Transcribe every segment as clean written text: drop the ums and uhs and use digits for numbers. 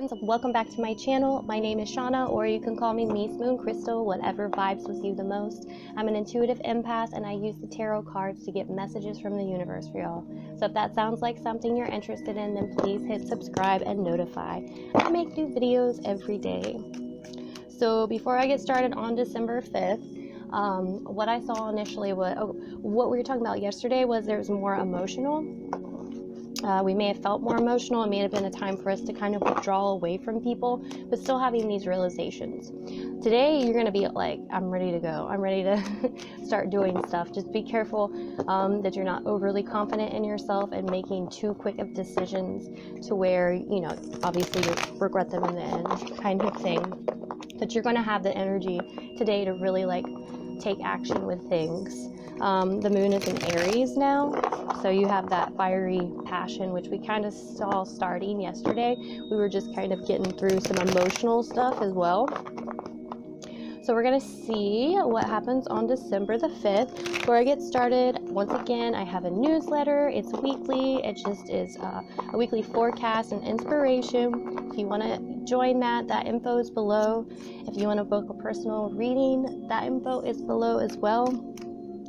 friends, welcome back to my channel. My name is Shauna, or you can call me mismooncrystal, whatever vibes with you the most. I'm an intuitive empath and I use the tarot cards to get messages from the universe for y'all. So if that sounds like something you're interested in, then please hit subscribe and notify. I make new videos every day. So before I get started on December 5th, what I saw initially was, what we were talking about yesterday was there was more emotional. We may have felt more emotional. It may have been a time for us to kind of withdraw away from people, but still having these realizations. Today, you're going to be like, I'm ready to go. I'm ready to start doing stuff. Just be careful that you're not overly confident in yourself and making too quick of decisions to where, you know, obviously you regret them in the end kind of thing. But you're going to have the energy today to really like take action with things. The moon is in Aries now, so you have that fiery passion, which we kind of saw starting yesterday. We were just kind of getting through some emotional stuff as well. So we're going to see what happens on December the 5th. Before I get started, once again, I have a newsletter. It's weekly. It just is a weekly forecast and inspiration. If you want to join that info is below. If you want to book a personal reading, that info is below as well.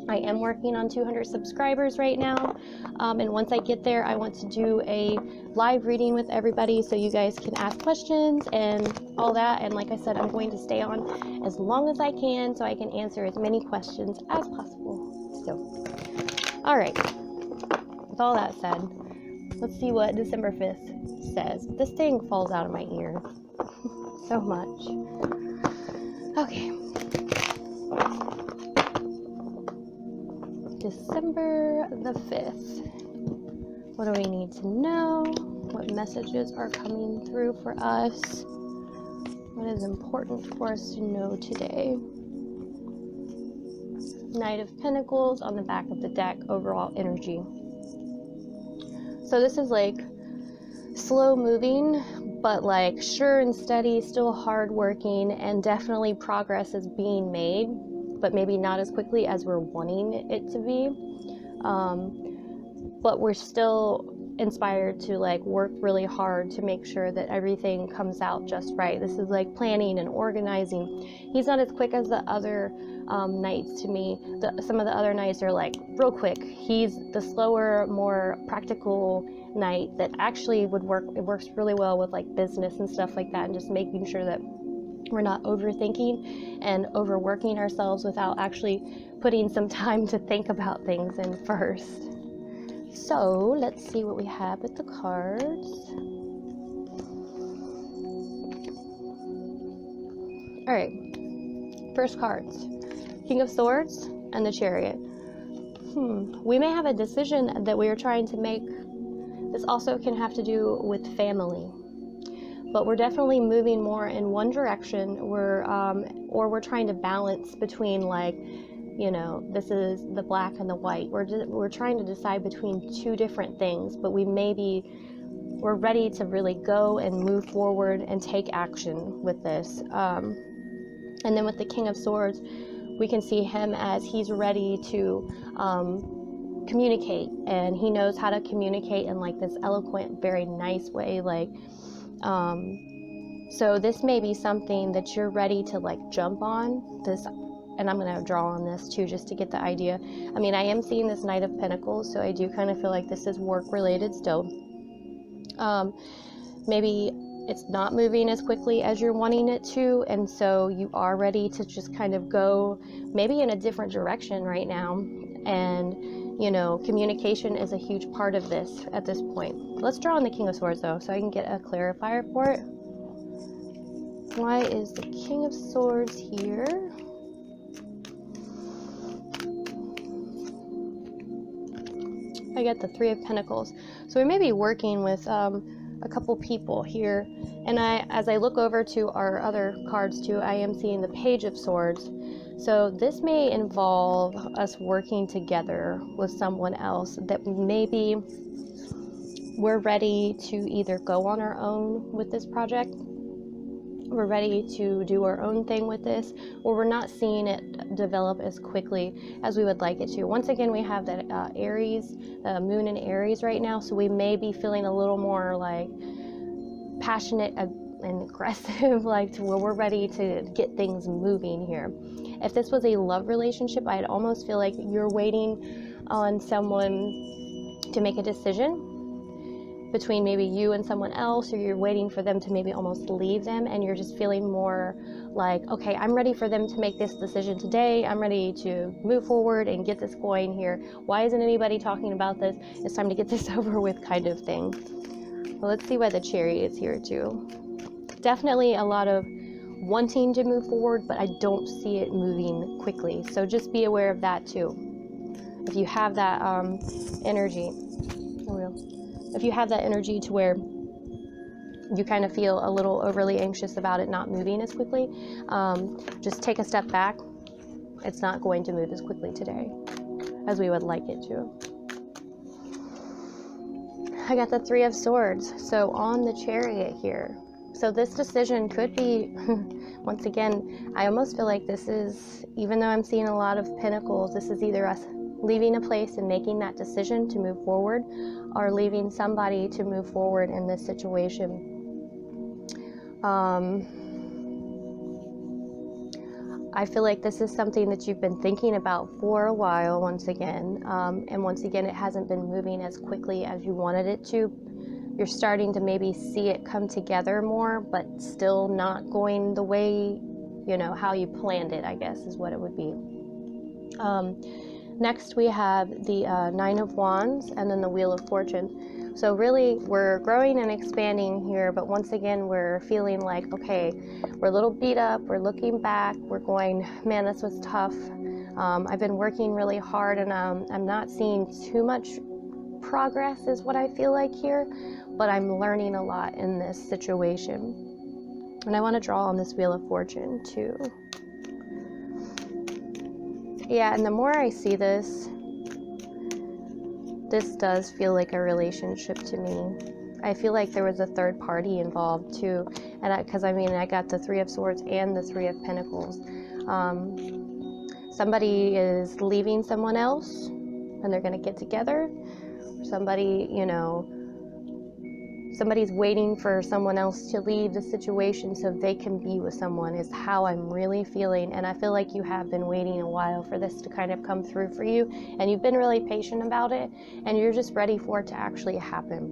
I am working on 200 subscribers right now, and once I get there, I want to do a live reading with everybody so you guys can ask questions and all that. And like I said, I'm going to stay on as long as I can so I can answer as many questions as possible. So, all right, with all that said, let's see what December 5th says. This thing falls out of my ear so much. Okay. December the 5th. What do we need to know? What messages are coming through for us? What is important for us to know today? Knight of Pentacles on the back of the deck, overall energy. So this is like slow moving, but like sure and steady, still hard working, and definitely progress is being made, but maybe not as quickly as we're wanting it to be. But we're still inspired to like work really hard to make sure that everything comes out just right. This is like planning and organizing. He's not as quick as the other knights to me. Some of the other knights are like real quick. He's the slower, more practical knight that actually would work. It works really well with like business and stuff like that, and just making sure that we're not overthinking and overworking ourselves without actually putting some time to think about things in first. So let's see what we have with the cards. All right, first cards, King of Swords and the Chariot. We may have a decision that we are trying to make. This also can have to do with family. But we're definitely moving more in one direction. Or we're trying to balance between, like, you know, this is the black and the white. We're trying to decide between two different things, but we're ready to really go and move forward and take action with this. And then with the King of Swords, we can see him as he's ready to communicate, and he knows how to communicate in like this eloquent, very nice way, like. So this may be something that you're ready to like jump on this, and I'm going to draw on this too just to get the idea. I mean, I am seeing this Knight of Pentacles, so I do kind of feel like this is work related still. Maybe it's not moving as quickly as you're wanting it to, and so you are ready to just kind of go maybe in a different direction right now. And you know, communication is a huge part of this at this point. Let's draw on the King of Swords though, so I can get a clarifier for it. Why is the King of Swords here? I get the Three of Pentacles. So we may be working with a couple people here. And as I look over to our other cards too, I am seeing the Page of Swords. So this may involve us working together with someone else that maybe we're ready to either go on our own with this project, we're ready to do our own thing with this, or we're not seeing it develop as quickly as we would like it to. Once again, we have that Aries, moon in Aries right now, so we may be feeling a little more like passionate and aggressive, like to where we're ready to get things moving here. If this was a love relationship, I'd almost feel like you're waiting on someone to make a decision between maybe you and someone else, or you're waiting for them to maybe almost leave them, and you're just feeling more like, okay, I'm ready for them to make this decision today. I'm ready to move forward and get this going here. Why isn't anybody talking about this? It's time to get this over with, kind of thing. Well, let's see why the Chariot is here too. Definitely a lot of wanting to move forward, but I don't see it moving quickly. So just be aware of that too. If you have that energy, if you have that energy to where you kind of feel a little overly anxious about it not moving as quickly, just take a step back. It's not going to move as quickly today as we would like it to. I got the Three of Swords. So on the Chariot here. So this decision could be, once again, I almost feel like this is, even though I'm seeing a lot of Pentacles, this is either us leaving a place and making that decision to move forward, or leaving somebody to move forward in this situation. I feel like this is something that you've been thinking about for a while, once again, and once again, it hasn't been moving as quickly as you wanted it to. You're starting to maybe see it come together more, but still not going the way, how you planned it, I guess is what it would be. Next, we have the Nine of Wands and then the Wheel of Fortune. So really, we're growing and expanding here, but once again, we're feeling like, okay, we're a little beat up, we're looking back, we're going, man, this was tough. I've been working really hard, and I'm not seeing too much progress is what I feel like here, but I'm learning a lot in this situation. And I want to draw on this Wheel of Fortune too. Yeah, and the more I see this does feel like a relationship to me. I feel like there was a third party involved too, and because I got the Three of Swords and the Three of Pentacles. Somebody is leaving someone else, and they're going to get together. Somebody, somebody's waiting for someone else to leave the situation so they can be with someone, is how I'm really feeling. And I feel like you have been waiting a while for this to kind of come through for you, and you've been really patient about it, and you're just ready for it to actually happen.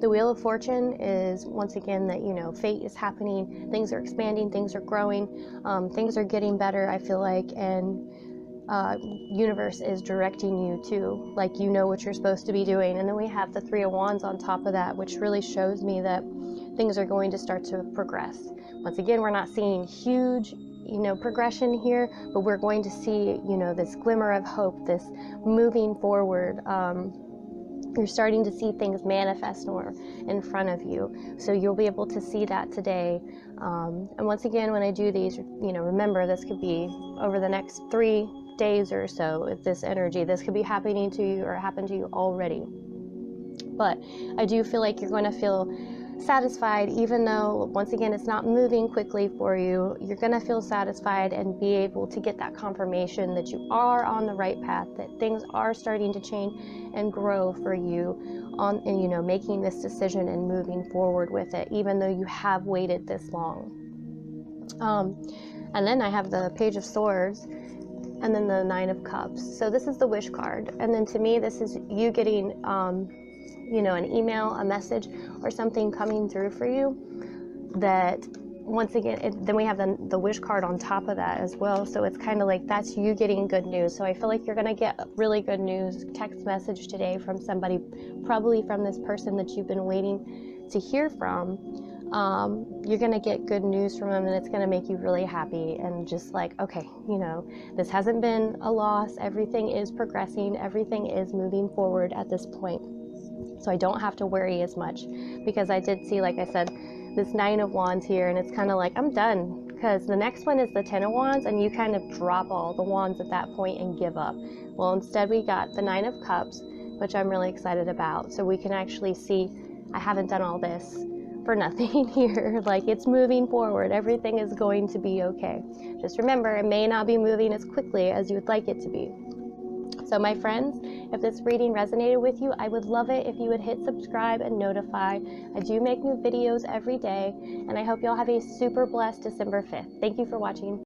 The Wheel of Fortune is, once again, that, fate is happening, things are expanding, things are growing, things are getting better, I feel like, and universe is directing you to, like, what you're supposed to be doing. And then we have the Three of Wands on top of that, which really shows me that things are going to start to progress. Once again, we're not seeing huge, progression here, but we're going to see, this glimmer of hope, this moving forward. You're starting to see things manifest more in front of you. So you'll be able to see that today. And once again, when I do these, remember, this could be over the next 3 days or so. If this energy, this could be happening to you or happened to you already. But I do feel like you're going to feel satisfied, even though, once again, it's not moving quickly for you. You're going to feel satisfied and be able to get that confirmation that you are on the right path, that things are starting to change and grow for you and making this decision and moving forward with it, even though you have waited this long. And then I have the Page of Swords and then the Nine of Cups. So this is the wish card. And then to me, this is you getting, an email, a message, or something coming through for you that, once again, then we have the wish card on top of that as well. So it's kind of like that's you getting good news. So I feel like you're going to get really good news, text message today from somebody, probably from this person that you've been waiting to hear from. You're going to get good news from them, and it's going to make you really happy and just like, okay, this hasn't been a loss. Everything is progressing. Everything is moving forward at this point. So I don't have to worry as much, because I did see, like I said, this Nine of Wands here, and it's kind of like, I'm done, because the next one is the Ten of Wands, and you kind of drop all the wands at that point and give up. Well, instead we got the Nine of Cups, which I'm really excited about. So we can actually see, I haven't done all this for nothing here. Like, it's moving forward. Everything is going to be okay. Just remember, it may not be moving as quickly as you would like it to be. So my friends, if this reading resonated with you, I would love it if you would hit subscribe and notify. I do make new videos every day, and I hope y'all have a super blessed December 5th. Thank you for watching.